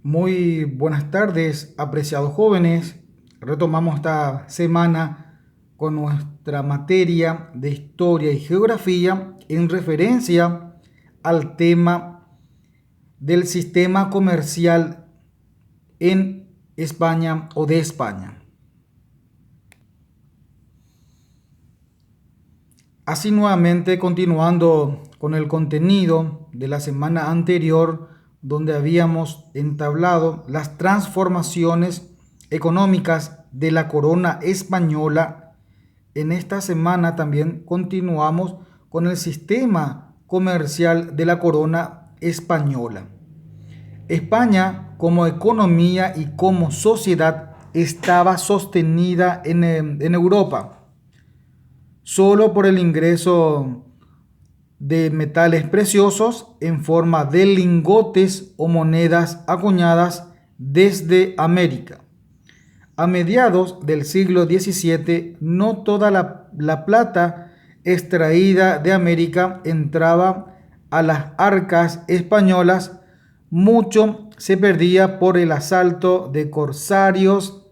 Muy buenas tardes, apreciados jóvenes. Retomamos esta semana con nuestra materia de historia y geografía en referencia al tema del sistema comercial en España o de España. Así nuevamente continuando con el contenido de la semana anterior, donde habíamos entablado las transformaciones económicas de la corona española. En esta semana también continuamos con el sistema comercial de la corona española. España como economía y como sociedad estaba sostenida en Europa solo por el ingreso de metales preciosos en forma de lingotes o monedas acuñadas desde América. A mediados del siglo XVII, no toda la plata extraída de América entraba a las arcas españolas, mucho se perdía por el asalto de corsarios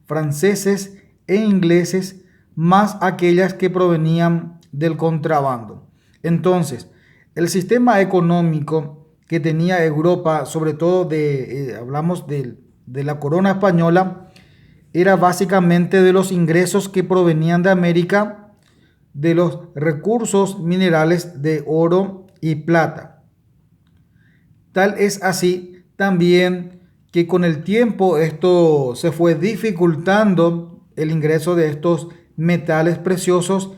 franceses e ingleses, más aquellas que provenían del contrabando. Entonces, el sistema económico que tenía Europa, sobre todo hablamos de la corona española, era básicamente de los ingresos que provenían de América, de los recursos minerales de oro y plata. Tal es así también que con el tiempo esto se fue dificultando el ingreso de estos metales preciosos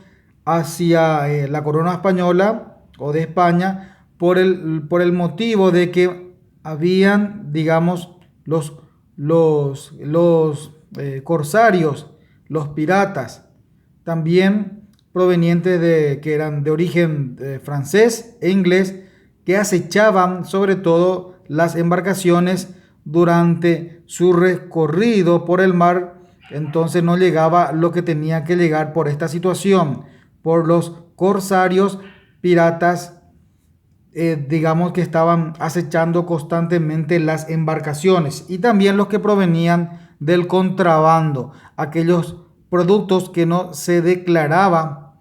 hacia la corona española o de España por el motivo de que habían, digamos, los corsarios, los piratas, también provenientes que eran de origen francés e inglés, que acechaban sobre todo las embarcaciones durante su recorrido por el mar. Entonces no llegaba lo que tenía que llegar por esta situación, por los corsarios piratas, digamos, que estaban acechando constantemente las embarcaciones, y también los que provenían del contrabando, aquellos productos que no se declaraba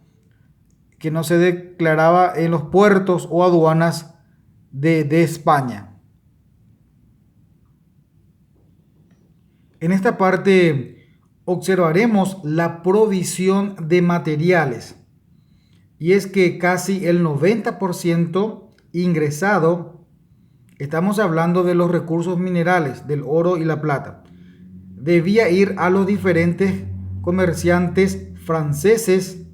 en los puertos o aduanas de España. En esta parte observaremos la provisión de materiales, y es que casi el 90% ingresado, estamos hablando de los recursos minerales, del oro y la plata, debía ir a los diferentes comerciantes franceses,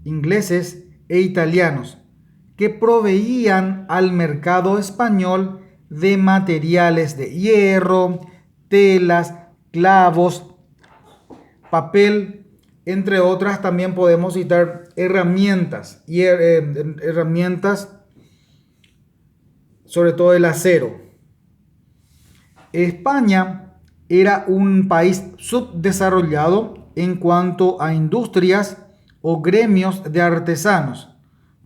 ingleses e italianos, que proveían al mercado español de materiales de hierro, telas, clavos, papel, entre otras. También podemos citar herramientas y herramientas, sobre todo el acero. España era un país subdesarrollado en cuanto a industrias o gremios de artesanos,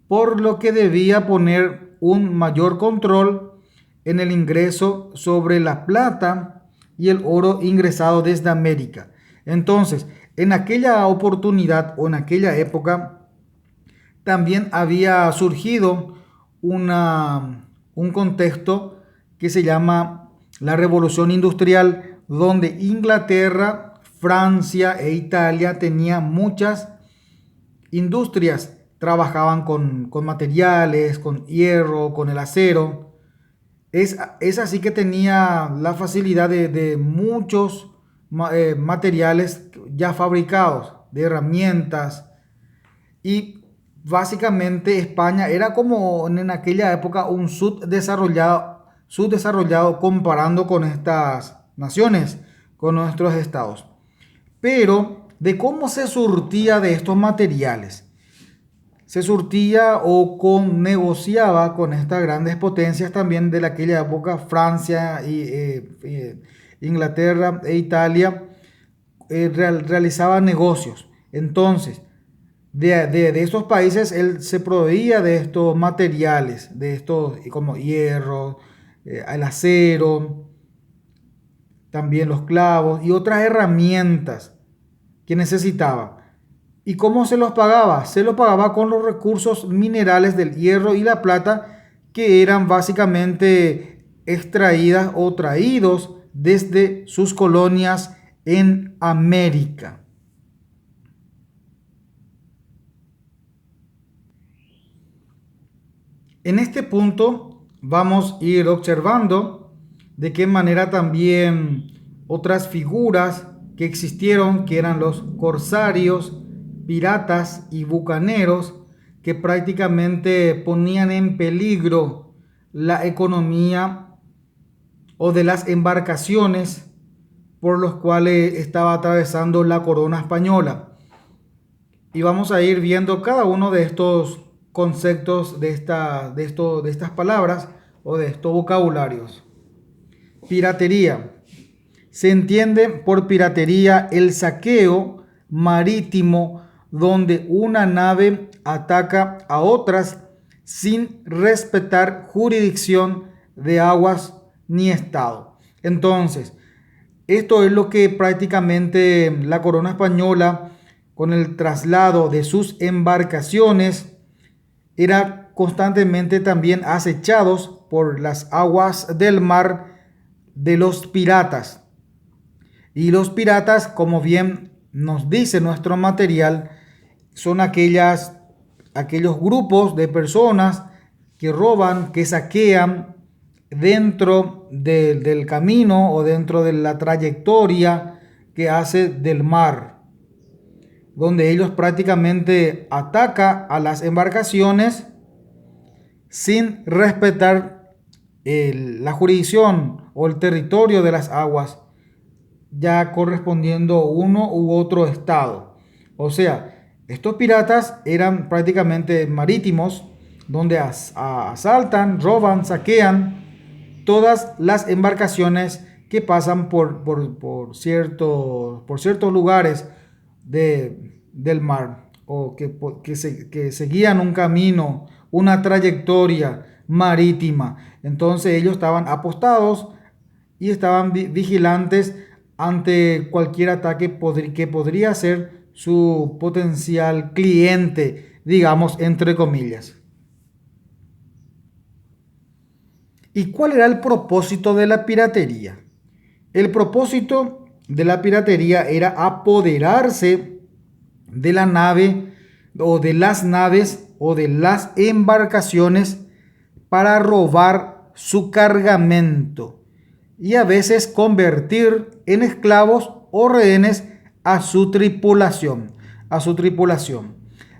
por lo que debía poner un mayor control en el ingreso sobre la plata y el oro ingresado desde América. Entonces, en aquella oportunidad o en aquella época, también había surgido un contexto que se llama la Revolución Industrial, donde Inglaterra, Francia e Italia tenían muchas industrias, trabajaban con materiales, con hierro, con el acero. Es así que tenía la facilidad de muchos materiales ya fabricados, de herramientas. Y básicamente España era como en aquella época un subdesarrollado comparando con estas naciones, con nuestros estados. Pero de cómo se surtía de estos materiales, se surtía negociaba con estas grandes potencias también de aquella época, Francia y Inglaterra e Italia, realizaban negocios. Entonces, de estos países él se proveía de estos materiales, de estos como hierro, el acero, también los clavos y otras herramientas que necesitaban. ¿Y cómo se los pagaba? Se los pagaba con los recursos minerales del hierro y la plata, que eran básicamente extraídas o traídos desde sus colonias en América. En este punto vamos a ir observando de qué manera también otras figuras que existieron, que eran los corsarios, piratas y bucaneros, que prácticamente ponían en peligro la economía o de las embarcaciones por los cuales estaba atravesando la corona española. Y vamos a ir viendo cada uno de estos conceptos de estas palabras o de estos vocabularios. Piratería. Se entiende por piratería el saqueo marítimo donde una nave ataca a otras sin respetar jurisdicción de aguas ni estado. Entonces, esto es lo que prácticamente la corona española, con el traslado de sus embarcaciones, era constantemente también acechados por las aguas del mar de los piratas. Y los piratas, como bien nos dice nuestro material, son aquellos grupos de personas que roban, que saquean dentro del camino o dentro de la trayectoria que hace del mar, donde ellos prácticamente atacan a las embarcaciones sin respetar la jurisdicción o el territorio de las aguas, ya correspondiendo uno u otro estado. O sea, estos piratas eran prácticamente marítimos, donde asaltan, roban, saquean todas las embarcaciones que pasan por ciertos lugares del mar, o que seguían un camino, una trayectoria marítima. Entonces ellos estaban apostados y estaban vigilantes ante cualquier ataque que podría ser su potencial cliente, digamos, entre comillas. ¿Y cuál era el propósito de la piratería? El propósito de la piratería era apoderarse de la nave o de las naves o de las embarcaciones para robar su cargamento y a veces convertir en esclavos o rehenes a su tripulación,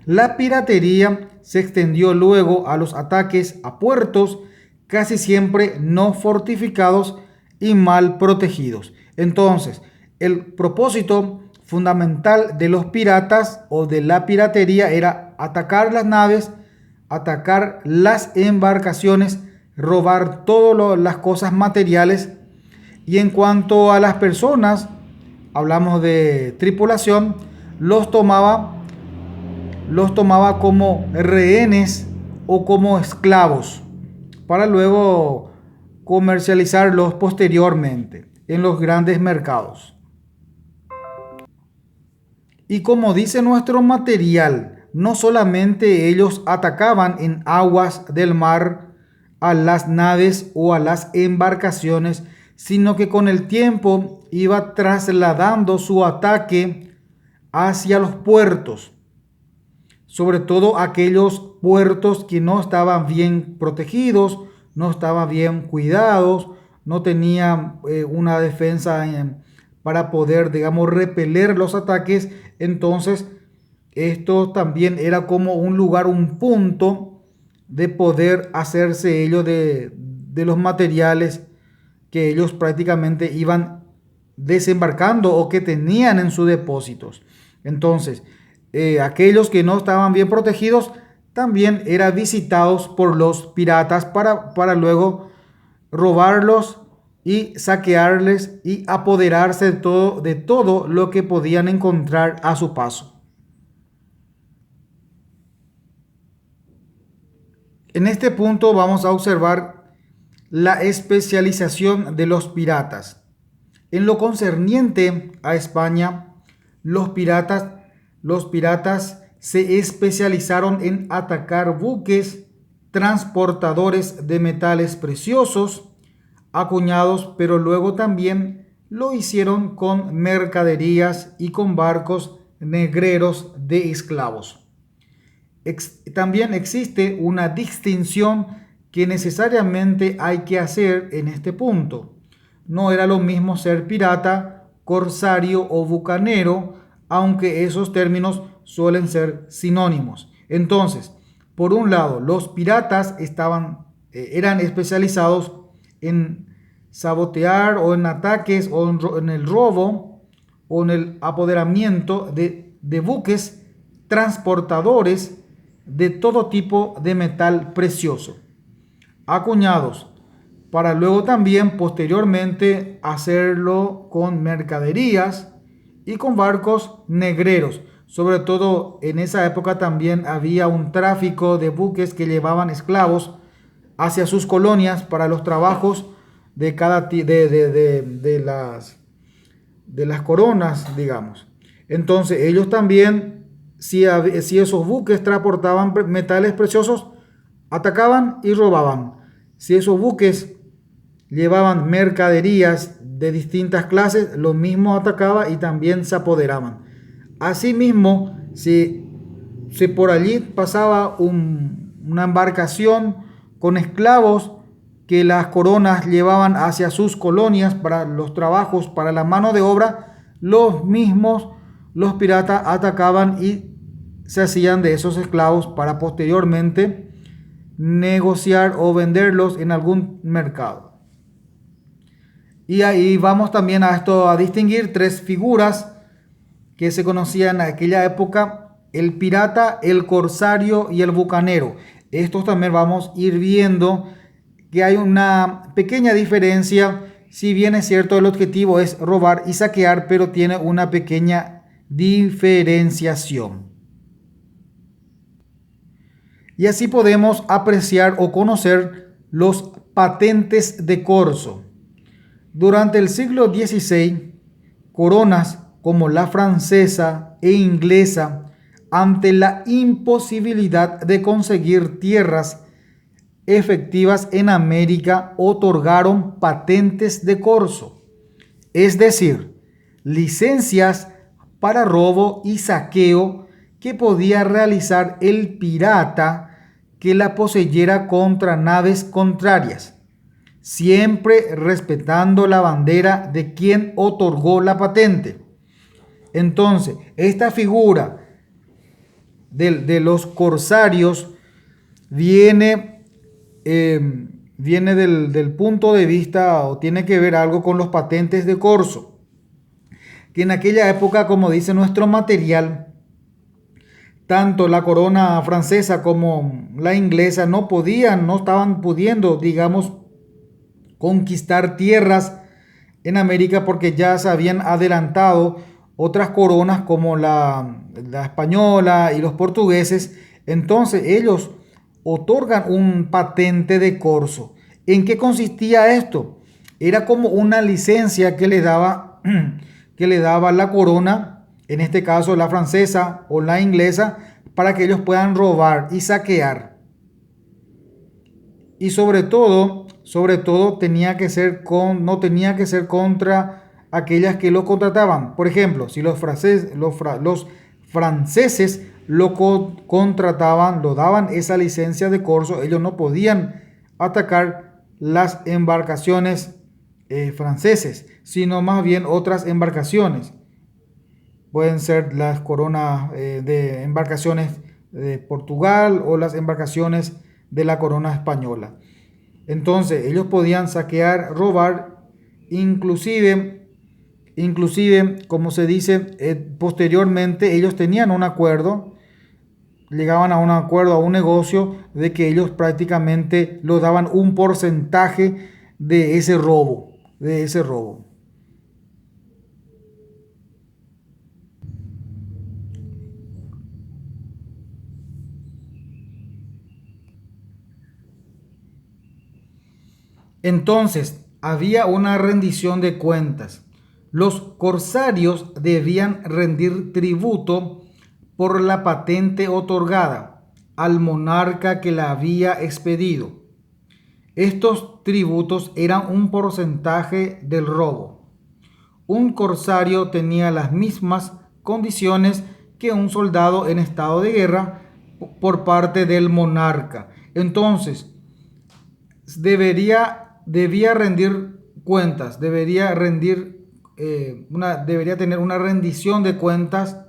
La piratería se extendió luego a los ataques a puertos, casi siempre no fortificados y mal protegidos. Entonces, el propósito fundamental de los piratas o de la piratería era atacar las naves, atacar las embarcaciones, robar todas las cosas materiales. Y en cuanto a las personas, hablamos de tripulación, los tomaba como rehenes o como esclavos para luego comercializarlos posteriormente en los grandes mercados. Y como dice nuestro material, no solamente ellos atacaban en aguas del mar a las naves o a las embarcaciones, sino que con el tiempo iba trasladando su ataque hacia los puertos, sobre todo aquellos puertos que no estaban bien protegidos, no estaban bien cuidados, no tenían una defensa para poder, digamos, repeler los ataques. Entonces, esto también era como un lugar, un punto de poder hacerse ellos de los materiales que ellos prácticamente iban desembarcando o que tenían en sus depósitos. Entonces, aquellos que no estaban bien protegidos también eran visitados por los piratas para luego robarlos y saquearles y apoderarse de todo lo que podían encontrar a su paso. En este punto vamos a observar la especialización de los piratas. En lo concerniente a España, los piratas, los piratas se especializaron en atacar buques transportadores de metales preciosos, acuñados, pero luego también lo hicieron con mercaderías y con barcos negreros de esclavos. También existe una distinción que necesariamente hay que hacer en este punto. No era lo mismo ser pirata, corsario o bucanero, aunque esos términos suelen ser sinónimos. Entonces, por un lado, los piratas eran especializados en sabotear o en ataques o en el robo o en el apoderamiento de buques transportadores de todo tipo de metal precioso, acuñados, para luego también posteriormente hacerlo con mercaderías y con barcos negreros. Sobre todo en esa época también había un tráfico de buques que llevaban esclavos hacia sus colonias para los trabajos de cada de las coronas, digamos. Entonces ellos también, si esos buques transportaban metales preciosos, atacaban y robaban. Si esos buques llevaban mercaderías de distintas clases, lo mismo atacaba y también se apoderaban. Asimismo, si por allí pasaba una embarcación con esclavos que las coronas llevaban hacia sus colonias para los trabajos, para la mano de obra, los piratas atacaban y se hacían de esos esclavos para posteriormente negociar o venderlos en algún mercado. Y ahí vamos también a distinguir tres figuras que se conocían en aquella época: el pirata, el corsario y el bucanero. Estos también vamos a ir viendo que hay una pequeña diferencia. Si bien es cierto, el objetivo es robar y saquear, pero tiene una pequeña diferenciación. Y así podemos apreciar o conocer los patentes de corso. Durante el siglo XVI, coronas como la francesa e inglesa, ante la imposibilidad de conseguir tierras efectivas en América, otorgaron patentes de corso, es decir, licencias para robo y saqueo que podía realizar el pirata que la poseyera contra naves contrarias, siempre respetando la bandera de quien otorgó la patente. Entonces, esta figura de los corsarios viene, viene del punto de vista, o tiene que ver algo con los patentes de corso, que en aquella época, como dice nuestro material, tanto la corona francesa como la inglesa no estaban pudiendo, digamos, conquistar tierras en América, porque ya se habían adelantado otras coronas como la española y los portugueses. Entonces ellos otorgan un patente de corso. ¿En qué consistía esto? Era como una licencia que le daba, que le daba la corona, en este caso la francesa o la inglesa, para que ellos puedan robar y saquear. Y sobre todo tenía que ser no tenía que ser contra aquellas que lo contrataban. Por ejemplo, si los franceses lo contrataban, lo daban esa licencia de corso, ellos no podían atacar las embarcaciones franceses, sino más bien otras embarcaciones. Pueden ser las coronas de embarcaciones de Portugal o las embarcaciones de la corona española. Entonces ellos podían saquear, robar, inclusive como se dice, posteriormente ellos tenían un acuerdo, llegaban a un acuerdo, a un negocio, de que ellos prácticamente lo daban un porcentaje de ese robo, Entonces, había una rendición de cuentas. Los corsarios debían rendir tributo por la patente otorgada al monarca que la había expedido. Estos tributos eran un porcentaje del robo. Un corsario tenía las mismas condiciones que un soldado en estado de guerra por parte del monarca. Entonces, debía rendir cuentas, debería tener una rendición de cuentas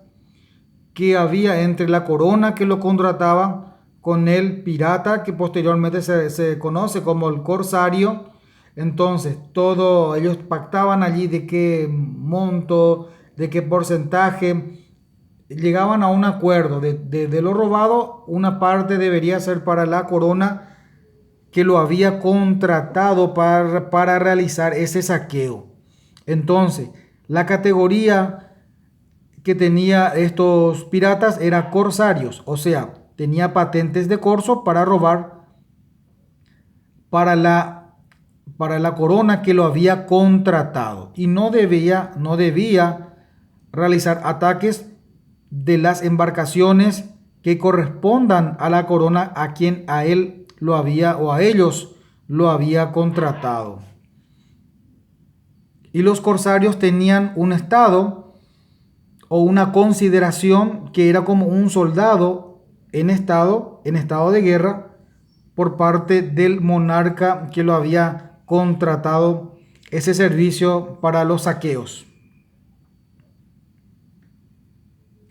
que había entre la corona que lo contrataba con el pirata, que posteriormente se conoce como el corsario. Entonces, ellos pactaban allí de qué monto, de qué porcentaje, llegaban a un acuerdo de lo robado, una parte debería ser para la corona que lo había contratado para realizar ese saqueo. Entonces, la categoría que tenía estos piratas era corsarios, o sea, tenía patentes de corso para robar para la corona que lo había contratado y no debía realizar ataques de las embarcaciones que correspondan a la corona a quien a él lo había o a ellos lo había contratado. Y los corsarios tenían un estado o una consideración que era como un soldado en estado de guerra por parte del monarca que lo había contratado ese servicio para los saqueos.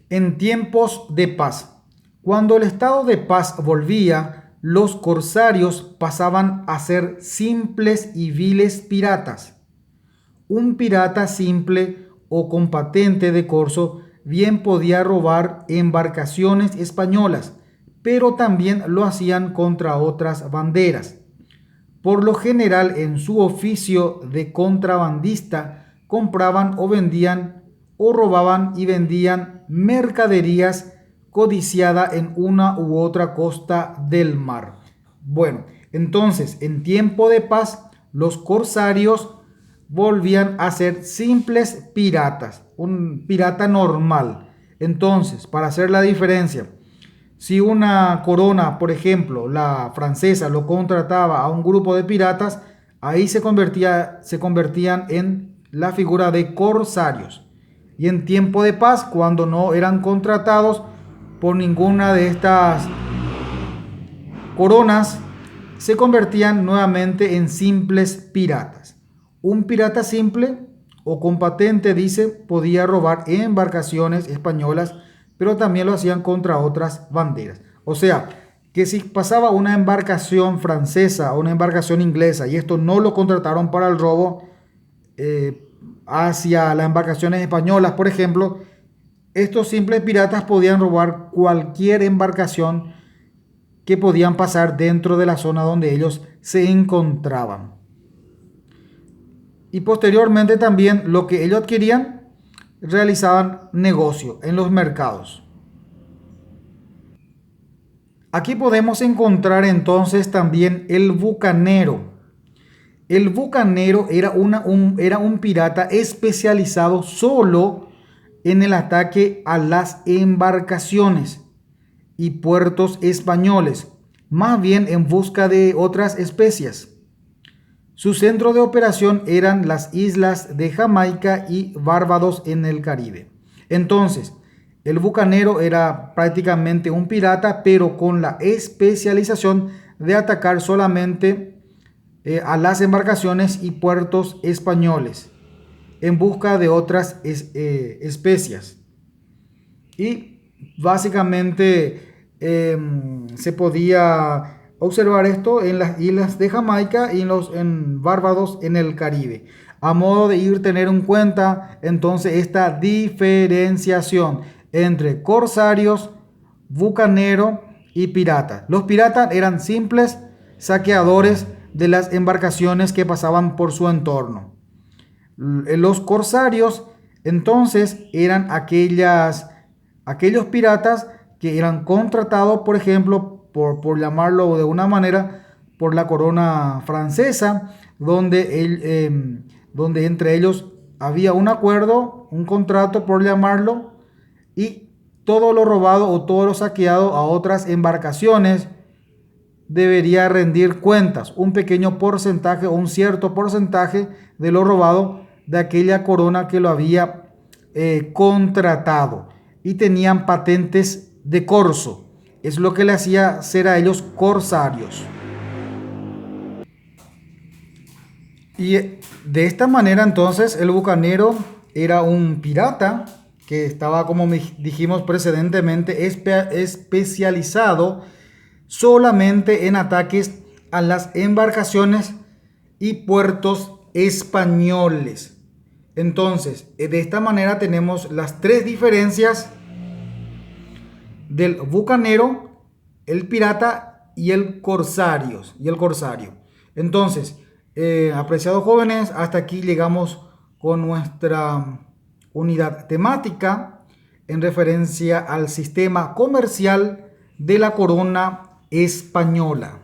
En tiempos de paz, cuando el estado de paz volvía, los corsarios pasaban a ser simples y viles piratas. Un pirata simple o con patente de corso bien podía robar embarcaciones españolas, pero también lo hacían contra otras banderas. Por lo general, en su oficio de contrabandista, compraban o vendían o robaban y vendían mercaderías codiciada en una u otra costa del mar. Bueno, entonces, en tiempo de paz, los corsarios volvían a ser simples piratas, un pirata normal. Entonces, para hacer la diferencia, si una corona, por ejemplo, la francesa, lo contrataba a un grupo de piratas, ahí se convertían en la figura de corsarios. Y en tiempo de paz, cuando no eran contratados por ninguna de estas coronas, se convertían nuevamente en simples piratas. Un pirata simple o con patente, dice, podía robar embarcaciones españolas, pero también lo hacían contra otras banderas. O sea, que si pasaba una embarcación francesa o una embarcación inglesa y esto no lo contrataron para el robo hacia las embarcaciones españolas, por ejemplo, estos simples piratas podían robar cualquier embarcación que podían pasar dentro de la zona donde ellos se encontraban. Y posteriormente también lo que ellos adquirían, realizaban negocio en los mercados. Aquí podemos encontrar entonces también el bucanero. El bucanero era un pirata especializado solo en el ataque a las embarcaciones y puertos españoles, más bien en busca de otras especies. Su centro de operación eran las islas de Jamaica y Barbados en el Caribe. Entonces, el bucanero era prácticamente un pirata, pero con la especialización de atacar solamente a las embarcaciones y puertos españoles en busca de otras especias. Y básicamente se podía observar esto en las islas de Jamaica y en Barbados en el Caribe. A modo de tener en cuenta entonces esta diferenciación entre corsarios, bucanero y pirata. Los piratas eran simples saqueadores de las embarcaciones que pasaban por su entorno. Los corsarios entonces eran aquellos piratas que eran contratados, por ejemplo, por llamarlo de una manera, por la corona francesa, donde entre ellos había un acuerdo, un contrato por llamarlo, y todo lo robado o todo lo saqueado a otras embarcaciones debería rendir cuentas, un pequeño porcentaje o un cierto porcentaje de lo robado de aquella corona que lo había contratado, y tenían patentes de corso. Es lo que le hacía ser a ellos corsarios. Y de esta manera entonces el bucanero era un pirata que estaba, como dijimos precedentemente, especializado solamente en ataques a las embarcaciones y puertos españoles. Entonces, de esta manera tenemos las tres diferencias del bucanero, el pirata y el corsario. Entonces, apreciados jóvenes, hasta aquí llegamos con nuestra unidad temática en referencia al sistema comercial de la corona española.